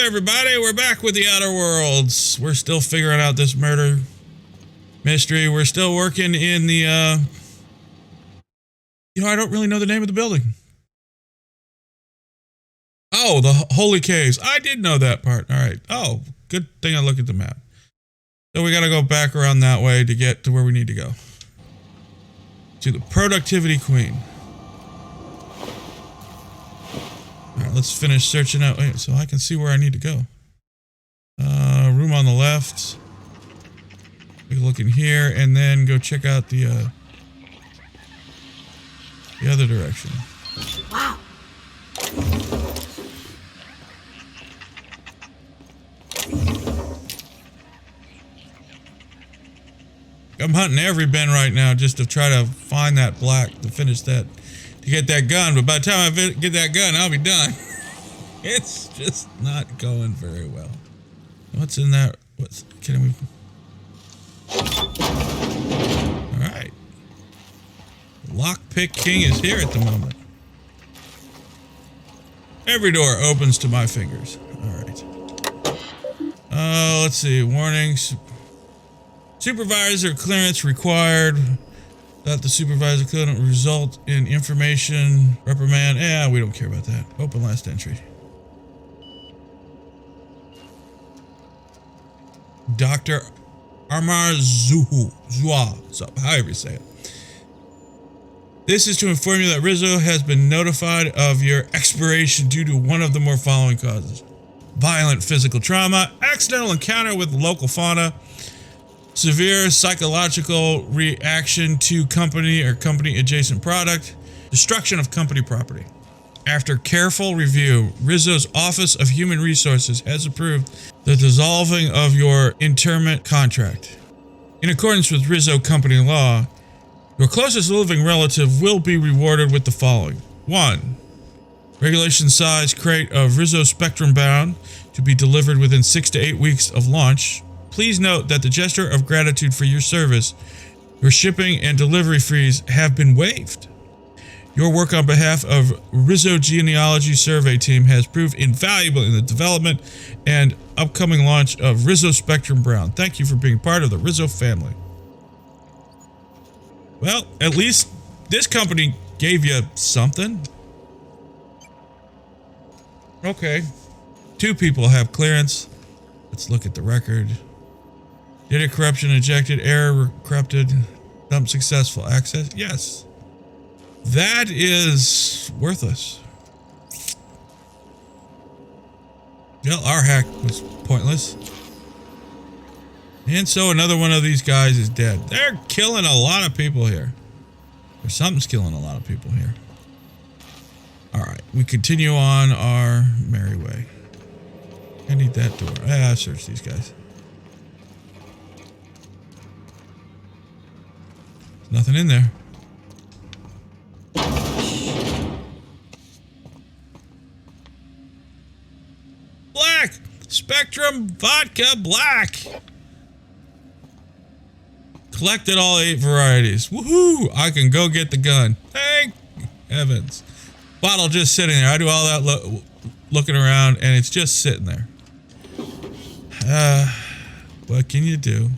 everybody, we're back with the Outer Worlds. We're still figuring out this murder mystery. We're still working in the, I don't really know the name of the building. Oh, the Holy Caves. I did know that part. All right. Oh, good thing I looked at the map. So we got to go back around that way to get to where we need to go. To the Productivity Queen. All right, let's finish searching out so I can see where I need to go. Room on the left. Take a look in here and then go check out the other direction. Wow. I'm hunting every bin right now just to try to find that black, to finish that, to get that gun. But by the time I get that gun, I'll be done. It's just not going very well. What's in that? Can we? All right. Lockpick King is here at the moment. Every door opens to my fingers. All right. Let's see. Warnings. Supervisor clearance required. That the supervisor couldn't result in information reprimand. Yeah, we don't care about that. Open last entry. Dr. Amar Zua, however you say it. This is to inform you that Rizzo has been notified of your expiration due to one of the more following causes: violent physical trauma, accidental encounter with local fauna, severe psychological reaction to company or company adjacent product, destruction of company property. After careful review, Rizzo's Office of Human Resources has approved the dissolving of your internment contract. In accordance with Rizzo company law, your closest living relative will be rewarded with the following. 1. Regulation size crate of Rizzo Spectrum bound to be delivered within 6 to 8 weeks of launch. Please note that the gesture of gratitude for your service, your shipping and delivery fees have been waived. Your work on behalf of Rizzo Genealogy Survey Team has proved invaluable in the development and upcoming launch of Rizzo Spectrum Brown. Thank you for being part of the Rizzo family. Well, at least this company gave you something. Okay. 2 people have clearance. Let's look at the record. Data corruption ejected, error corrupted, dump successful, access, yes. That is worthless. Well, our hack was pointless. And so another one of these guys is dead. They're killing a lot of people here. Or something's killing a lot of people here. Alright, we continue on our merry way. I need that door. Search these guys. There's nothing in there. Black! Spectrum Vodka Black! Collected all 8 varieties. Woohoo! I can go get the gun. Thank heavens. Bottle just sitting there. I do all that looking around and it's just sitting there. What can you do?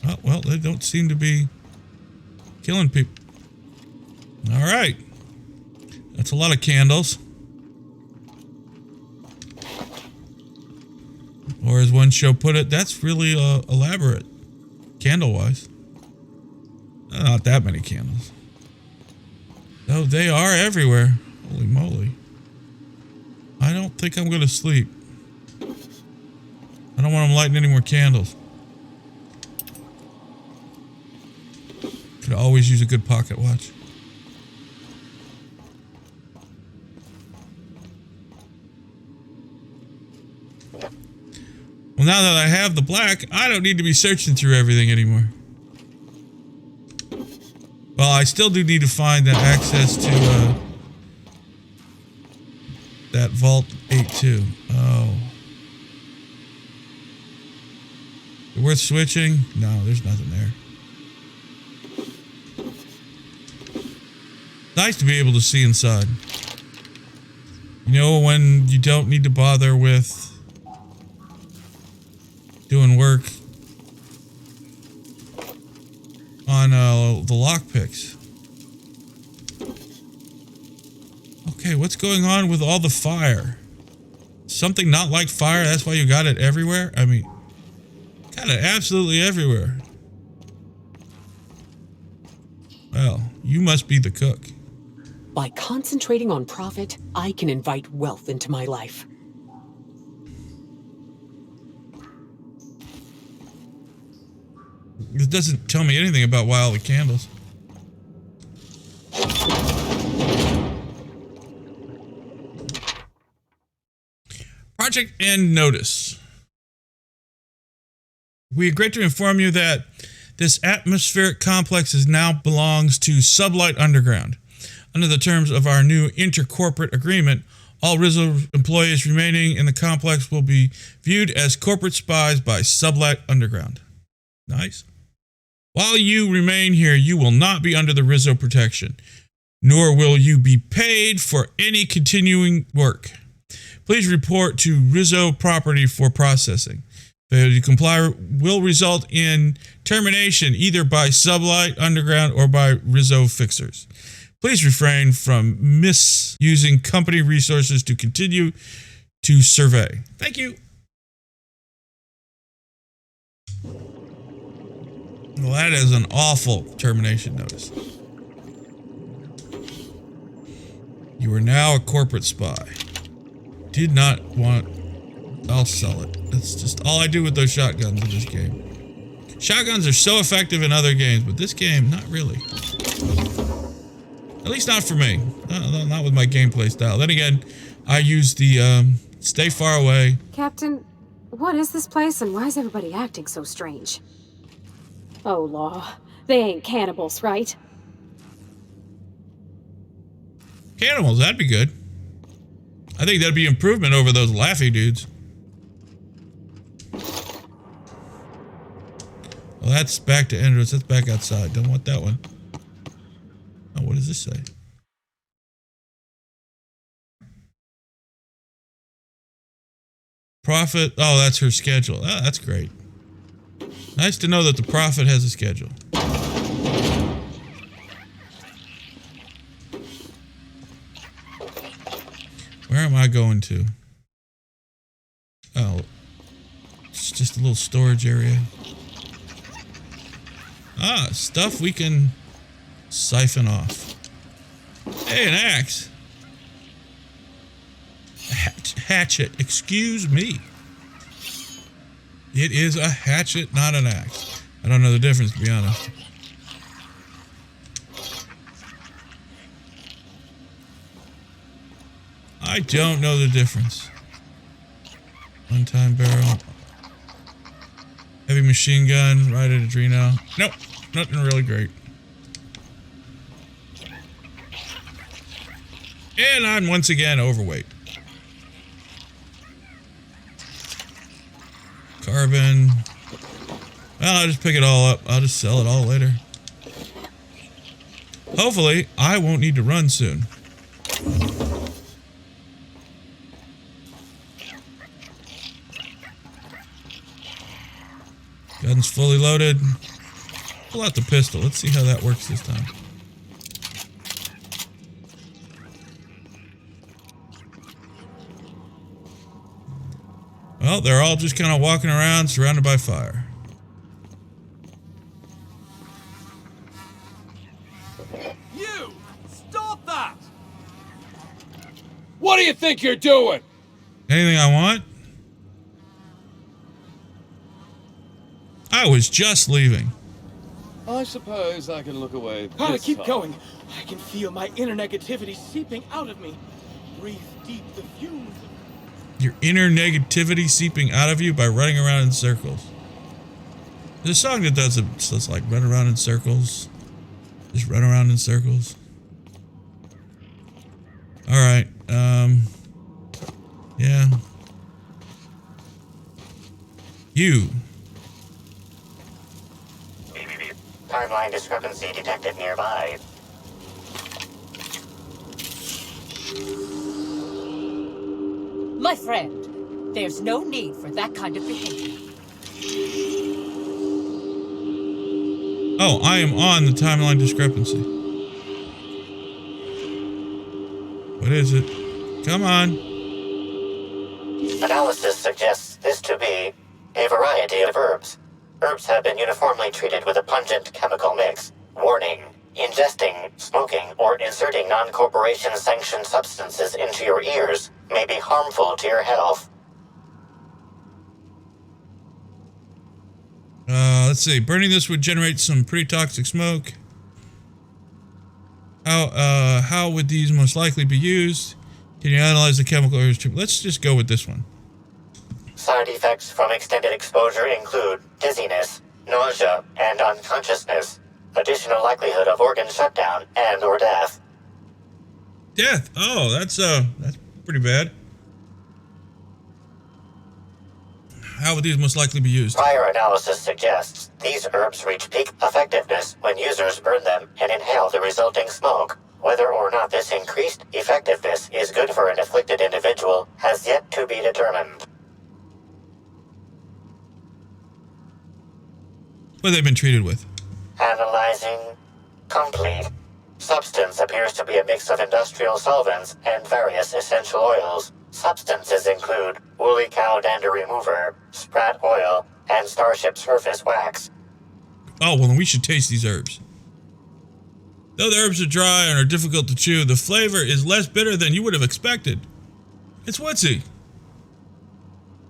Oh, well, they don't seem to be killing people. All right. That's a lot of candles. Or as one show put it, that's really elaborate, candle-wise. Not that many candles. Oh, they are everywhere. Holy moly. I don't think I'm going to sleep. I don't want them lighting any more candles. Could always use a good pocket watch. Well, now that I have the black, I don't need to be searching through everything anymore. Well, I still do need to find that access to that Vault 8-2. Oh. Is it worth switching? No, there's nothing there. Nice to be able to see inside. You know when you don't need to bother with doing work on the lockpicks. Okay, what's going on with all the fire? Something not like fire, that's why you got it everywhere? I mean, got it absolutely everywhere. Well, you must be the cook. By concentrating on profit, I can invite wealth into my life. It doesn't tell me anything about why all the candles. Project End Notice. We regret to inform you that this atmospheric complex now belongs to Sublight Underground. Under the terms of our new intercorporate agreement, all Rizzo employees remaining in the complex will be viewed as corporate spies by Sublight Underground. Nice. While you remain here, you will not be under the Rizzo protection, nor will you be paid for any continuing work. Please report to Rizzo Property for processing. Failure to comply will result in termination either by Sublight Underground or by Rizzo Fixers. Please refrain from misusing company resources to continue to survey. Thank you. Well, that is an awful termination notice. You are now a corporate spy. Did not want... I'll sell it. That's just all I do with those shotguns in this game. Shotguns are so effective in other games, but this game, not really. At least not for me. Not with my gameplay style. Then again, I use the stay far away. Captain, what is this place and why is everybody acting so strange? Oh, law. They ain't cannibals, right? Cannibals, that'd be good. I think that'd be improvement over those laughy dudes. Well, that's back to Eridanos. That's back outside. Don't want that one. Oh, what does this say? Prophet. Oh, that's her schedule. Oh, that's great. Nice to know that the Prophet has a schedule. Where am I going to? Oh, it's just a little storage area. Ah, stuff we can siphon off. Hey, an axe. Hatchet. Excuse me. It is a hatchet, not an axe. I don't know the difference, to be honest. I don't know the difference. One-time barrel. Heavy machine gun, right at Adreno. Nope, nothing really great. And I'm once again overweight. Carbon. Well, I'll just pick it all up. I'll just sell it all later. Hopefully, I won't need to run soon. Gun's fully loaded. Pull out the pistol. Let's see how that works this time. Well, they're all just kind of walking around, surrounded by fire. You! Stop that! What do you think you're doing? Anything I want? I was just leaving. I suppose I can look away Keep time. going. I can feel my inner negativity seeping out of me. Breathe deep the fumes. Your inner negativity seeping out of you by running around in circles. There's a song that does it. So it's like run around in circles. Just run around in circles. Alright. Yeah. You. Timeline discrepancy detected nearby. My friend, there's no need for that kind of behavior. Oh, I am on the timeline discrepancy. What is it? Come on. Analysis suggests this to be a variety of herbs. Herbs have been uniformly treated with a pungent chemical mix. Warning: ingesting, smoking, or inserting non-corporation sanctioned substances into your ears may be harmful to your health. Let's see. Burning this would generate some pretty toxic smoke. How would these most likely be used? Can you analyze the chemical herbs? Let's just go with this one. Side effects from extended exposure include dizziness, nausea, and unconsciousness. Additional likelihood of organ shutdown and or death. Death. Oh, that's pretty bad. How would these most likely be used? Prior analysis suggests these herbs reach peak effectiveness when users burn them and inhale the resulting smoke. Whether or not this increased effectiveness is good for an afflicted individual has yet to be determined. What have they been treated with? Analyzing. Complete. Substance appears to be a mix of industrial solvents and various essential oils. Substances include woolly cow dander remover, sprat oil, and starship surface wax. Oh, well, then we should taste these herbs. Though the herbs are dry and are difficult to chew, the flavor is less bitter than you would have expected. It's woodsy.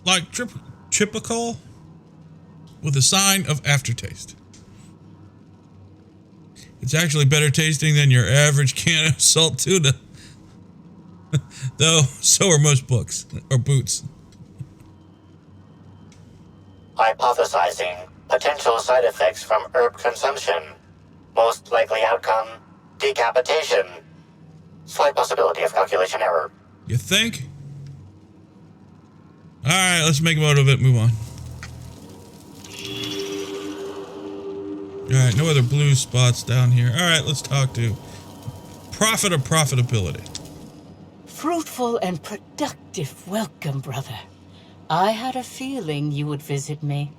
Like Tripicol with a sign of aftertaste. It's actually better tasting than your average can of salt tuna. Though, so are most books, or boots. Hypothesizing. Potential side effects from herb consumption. Most likely outcome, decapitation. Slight possibility of calculation error. You think? Alright, let's make a note of it, move on. Alright, no other blue spots down here. Alright, let's talk to Profit or Profitability. Fruitful and productive welcome, brother. I had a feeling you would visit me.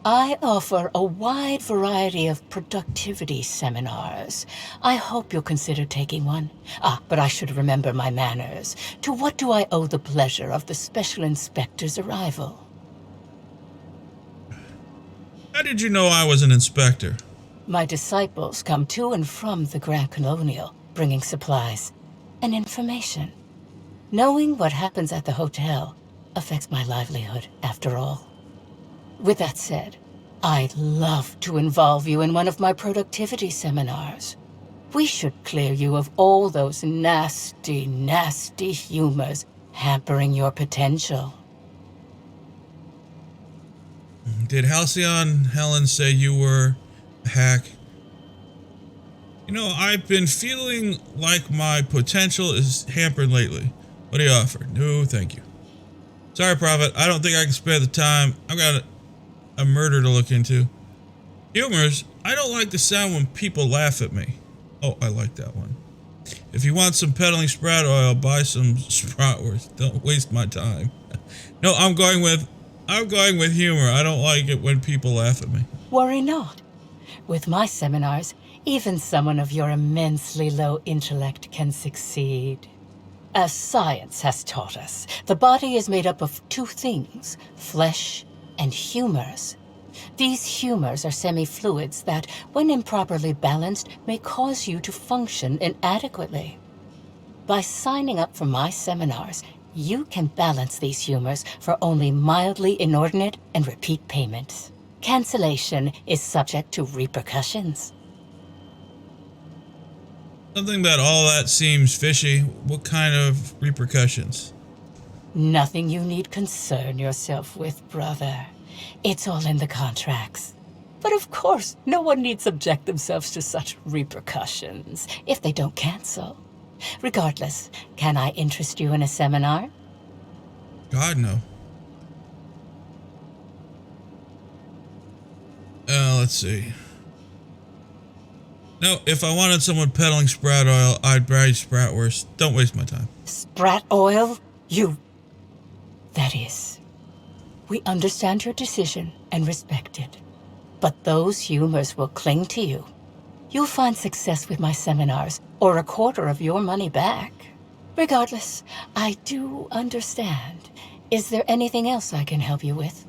I offer a wide variety of productivity seminars. I hope you'll consider taking one. But I should remember my manners. To what do I owe the pleasure of the Special Inspector's arrival? How did you know I was an inspector? My disciples come to and from the Grand Colonial, bringing supplies and information. Knowing what happens at the hotel affects my livelihood, after all. With that said, I'd love to involve you in one of my productivity seminars. We should clear you of all those nasty, nasty humors hampering your potential. Did Halcyon Helen say you were a hack? You know, I've been feeling like my potential is hampered lately. What do you offer? No, thank you. Sorry, Prophet. I don't think I can spare the time. I've got a murder to look into. Humors. I don't like the sound when people laugh at me. Oh, I like that one. If you want some peddling sprat oil, buy some Spratwurst. Don't waste my time. No, I'm going with humor. I don't like it when people laugh at me. Worry not. With my seminars, even someone of your immensely low intellect can succeed. As science has taught us, the body is made up of two things, flesh and humors. These humors are semi-fluids that, when improperly balanced, may cause you to function inadequately. By signing up for my seminars, you can balance these humors for only mildly inordinate and repeat payments. Cancellation is subject to repercussions. Something about all that seems fishy. What kind of repercussions? Nothing you need concern yourself with, brother. It's all in the contracts. But of course, no one need subject themselves to such repercussions if they don't cancel. Regardless, can I interest you in a seminar? God, no. Let's see. No, if I wanted someone peddling sprat oil, I'd buy Spratwurst. Don't waste my time. Sprat oil? You That is, we understand your decision and respect it. But those humors will cling to you. You'll find success with my seminars, or a quarter of your money back. Regardless, I do understand. Is there anything else I can help you with?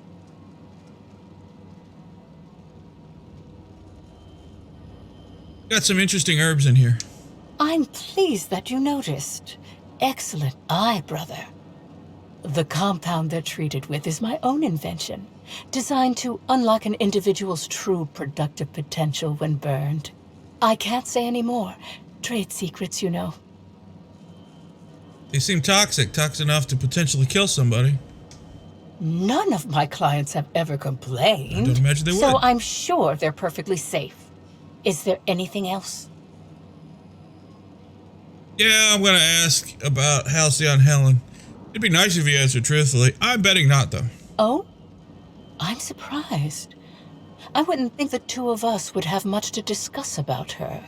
Got some interesting herbs in here. I'm pleased that you noticed. Excellent eye, brother. The compound they're treated with is my own invention, designed to unlock an individual's true productive potential when burned. I can't say any more. Trade secrets, you know. They seem toxic enough to potentially kill somebody. None of my clients have ever complained. I don't imagine they would. So I'm sure they're perfectly safe. Is there anything else? Yeah, I'm gonna ask about Halcyon Helen. It'd be nice if you answered truthfully. I'm betting not, though. Oh? I'm surprised. I wouldn't think the two of us would have much to discuss about her.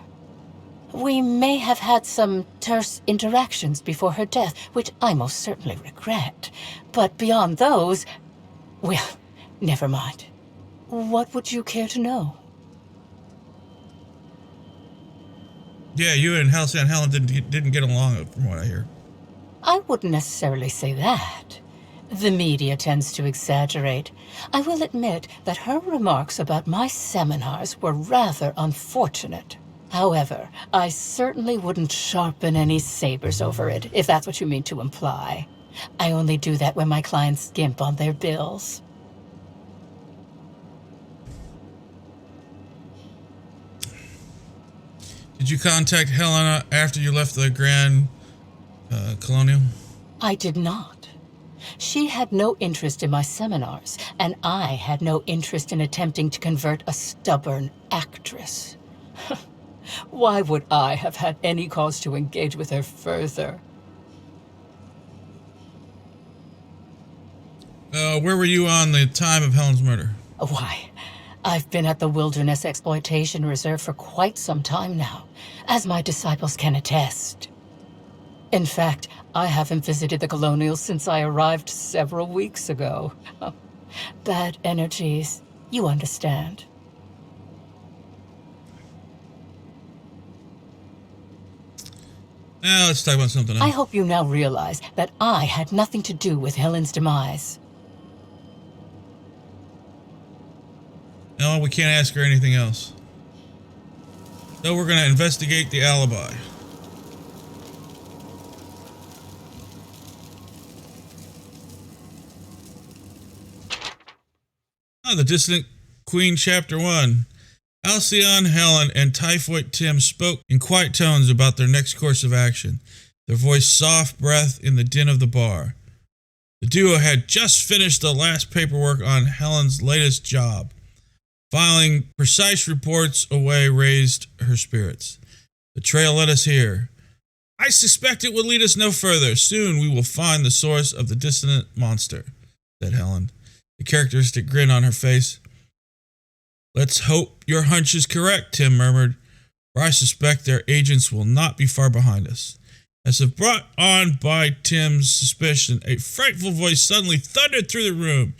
We may have had some terse interactions before her death, which I most certainly regret. But beyond those, well, never mind. What would you care to know? Yeah, you and Halcyon Helen didn't get along, from what I hear. I wouldn't necessarily say that. The media tends to exaggerate. I will admit that her remarks about my seminars were rather unfortunate. However, I certainly wouldn't sharpen any sabers over it, if that's what you mean to imply. I only do that when my clients skimp on their bills. Did you contact Helena after you left the Grand Colonial? I did not. She had no interest in my seminars, and I had no interest in attempting to convert a stubborn actress. Why would I have had any cause to engage with her further? Where were you on the time of Helen's murder? Why, I've been at the Wilderness Exploitation Reserve for quite some time now, as my disciples can attest. In fact, I haven't visited the Colonials since I arrived several weeks ago. Bad energies, you understand. Now let's talk about something else. I hope you now realize that I had nothing to do with Helen's demise. No, we can't ask her anything else. So we're going to investigate the alibi. The Dissident Queen, Chapter 1. Halcyon, Helen, and Typhoid Tim spoke in quiet tones about their next course of action, their voice soft breath in the din of the bar. The duo had just finished the last paperwork on Helen's latest job. Filing precise reports away raised her spirits. The trail led us here. I suspect it will lead us no further. Soon we will find the source of the dissonant monster, said Helen, the characteristic grin on her face. Let's hope your hunch is correct, Tim murmured, for I suspect their agents will not be far behind us. As if brought on by Tim's suspicion, a frightful voice suddenly thundered through the room.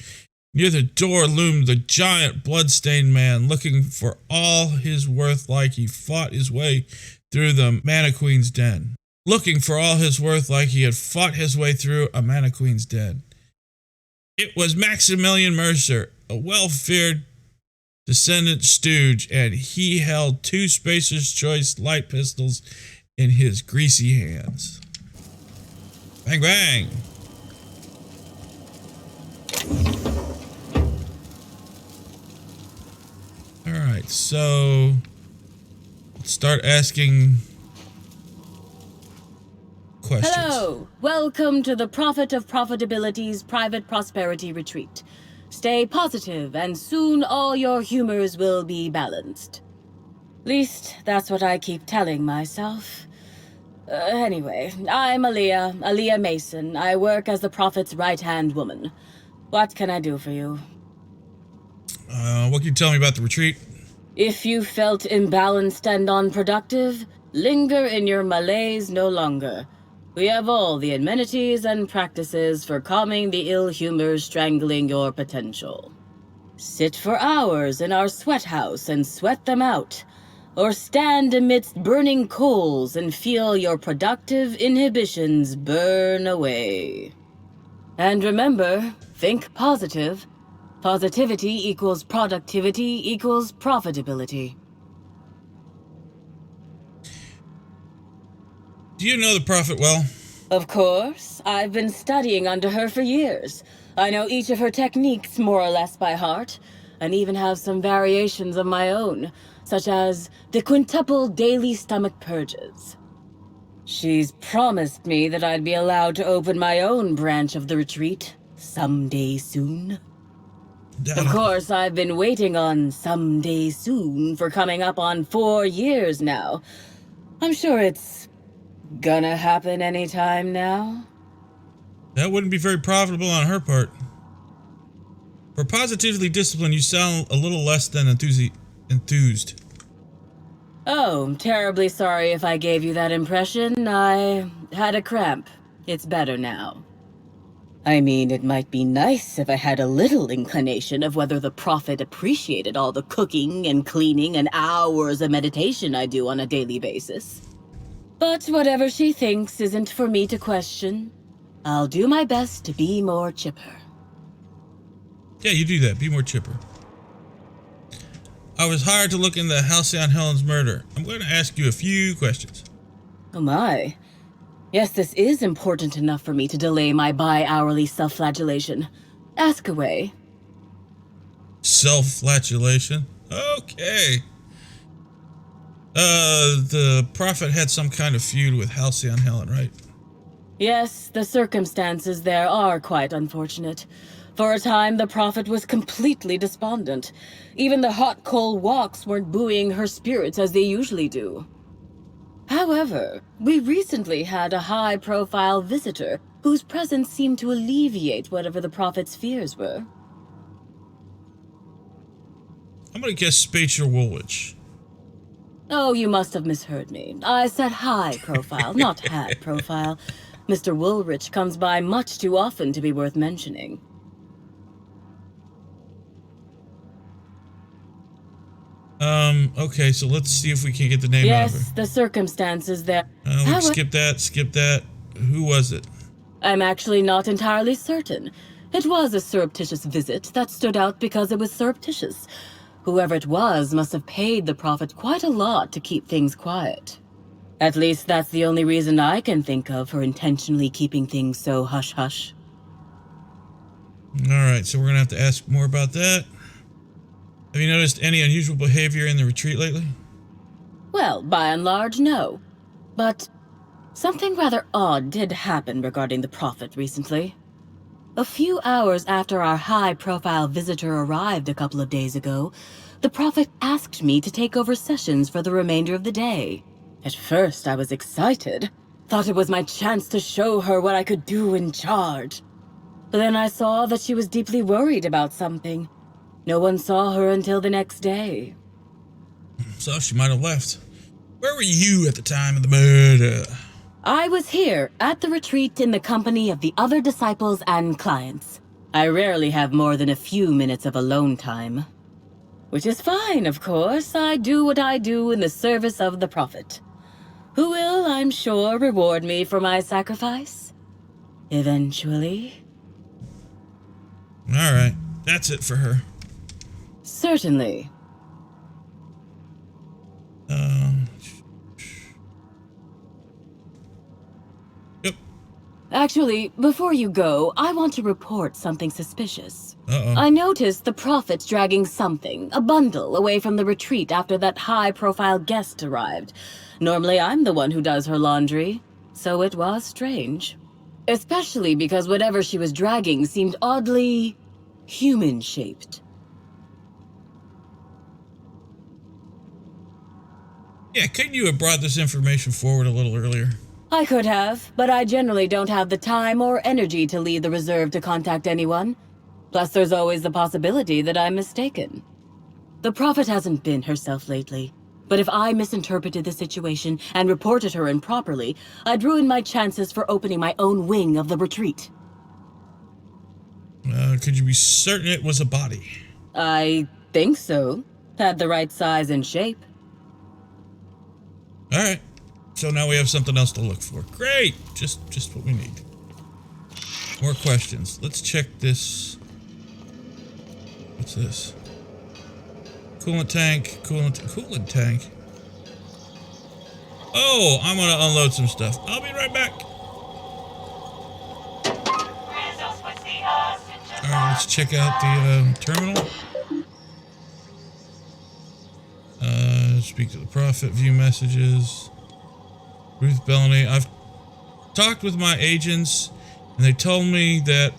Near the door loomed the giant blood-stained man, looking for all his worth like he fought his way through the Mannequin's den. Looking for all his worth like he had fought his way through a Mannequin's den. It was Maximilian Mercer, a well-feared descendant stooge, and he held two Spacer's Choice light pistols in his greasy hands. Bang, bang! Alright, so let's start asking questions. Hello! Welcome to the Prophet of Profitability's Private Prosperity Retreat. Stay positive, and soon all your humors will be balanced. Least, that's what I keep telling myself. Anyway, I'm Aaliyah Mason. I work as the Prophet's right-hand woman. What can I do for you? What can you tell me about the retreat? If you felt imbalanced and unproductive, linger in your malaise no longer. We have all the amenities and practices for calming the ill humor strangling your potential. Sit for hours in our sweat house and sweat them out, or stand amidst burning coals and feel your productive inhibitions burn away. And remember, think positive. Positivity equals productivity equals profitability. Do you know the Prophet well? Of course. I've been studying under her for years. I know each of her techniques more or less by heart, and even have some variations of my own, such as the quintuple daily stomach purges. She's promised me that I'd be allowed to open my own branch of the retreat someday soon. Of course, I've been waiting on someday soon for coming up on 4 years now. I'm sure it's gonna happen anytime now. That wouldn't be very profitable on her part. For positively disciplined, you sound a little less than enthused. Oh, terribly sorry if I gave you that impression. I had a cramp. It's better now. I mean, it might be nice if I had a little inclination of whether the Prophet appreciated all the cooking and cleaning and hours of meditation I do on a daily basis. But whatever she thinks isn't for me to question. I'll do my best to be more chipper. Yeah, you do that. Be more chipper. I was hired to look into Halcyon Helen's murder. I'm going to ask you a few questions. Oh my. Yes, this is important enough for me to delay my bi-hourly self-flagellation. Ask away. Self-flagellation? Okay. The Prophet had some kind of feud with Halcyon Helen, right? Yes, the circumstances there are quite unfortunate. For a time, the Prophet was completely despondent. Even the hot coal walks weren't buoying her spirits as they usually do. However, we recently had a high-profile visitor whose presence seemed to alleviate whatever the Prophet's fears were. I'm going to guess Spacer Woolwich. Oh, you must have misheard me. I said high profile, not had profile. Mr. Woolrich comes by much too often to be worth mentioning. Okay, so let's see if we can get the name out of her. Yes, the circumstances there. Skip that. Who was it? I'm actually not entirely certain. It was a surreptitious visit that stood out because it was surreptitious. Whoever it was must have paid the Prophet quite a lot to keep things quiet. At least that's the only reason I can think of for intentionally keeping things so hush-hush. Alright, so we're going to have to ask more about that. Have you noticed any unusual behavior in the retreat lately? Well, by and large, no. But something rather odd did happen regarding the Prophet recently. A few hours after our high-profile visitor arrived a couple of days ago, the Prophet asked me to take over sessions for the remainder of the day. At first, I was excited. Thought it was my chance to show her what I could do in charge. But then I saw that she was deeply worried about something. No one saw her until the next day. So she might have left. Where were you at the time of the murder? I was here at the retreat in the company of the other disciples and clients. I rarely have more than a few minutes of alone time. Which is fine, of course. I do what I do in the service of the Prophet, who will, I'm sure, reward me for my sacrifice. Eventually. Alright, that's it for her. Certainly. Yep. Actually, before you go, I want to report something suspicious. Uh-oh. I noticed the Prophet dragging something, a bundle, away from the retreat after that high-profile guest arrived. Normally, I'm the one who does her laundry, so it was strange. Especially because whatever she was dragging seemed oddly human-shaped. Yeah, couldn't you have brought this information forward a little earlier? I could have, but I generally don't have the time or energy to leave the reserve to contact anyone. Plus, there's always the possibility that I'm mistaken. The Prophet hasn't been herself lately. But if I misinterpreted the situation and reported her improperly, I'd ruin my chances for opening my own wing of the retreat. Could you be certain it was a body? I think so. Had the right size and shape. Alright. So now we have something else to look for. Great! Just what we need. More questions. Let's check this. What's this? Coolant tank. Coolant tank. Oh, I'm gonna unload some stuff. I'll be right back. Alright, let's check out the terminal. Speak to the Prophet, view messages. Ruth Bellamy. I've talked with my agents, and they told me that